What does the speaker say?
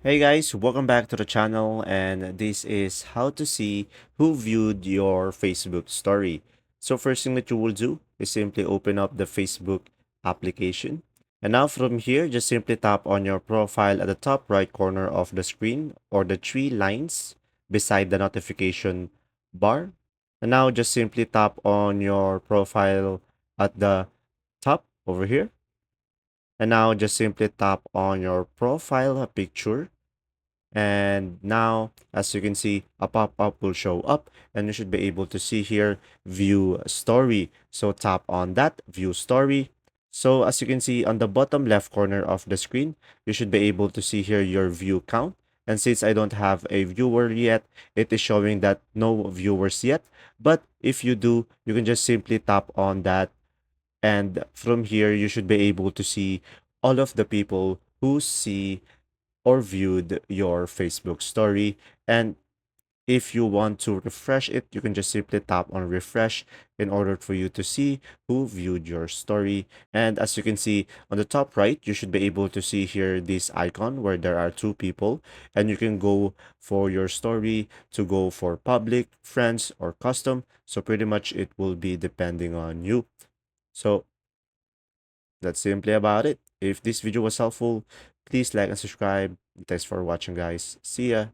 Hey guys, welcome back to the channel, and this is how to see who viewed your Facebook story. So first thing that you will do is simply open up the Facebook application. And now from here, just simply tap on your profile at the top right corner of the screen or the three lines beside the notification bar. And now just simply tap on your profile at the top over here. And now just simply tap on your profile picture, and now, as you can see, a pop-up will show up and you should be able to see here, view story. So tap on that, view story. So as you can see on the bottom left corner of the screen, you should be able to see here your view count. And since I don't have a viewer yet, it is showing that no viewers yet. But if you do, you can just simply tap on that. And from here, you should be able to see all of the people who see or viewed your Facebook story. And if you want to refresh it, you can just simply tap on refresh in order for you to see who viewed your story. And as you can see on the top right, you should be able to see here this icon where there are two people, and you can go for your story to go for public, friends, or custom. So pretty much it will be depending on you. So that's simply about it. If this video was helpful, please like and subscribe. Thanks for watching, guys. See ya.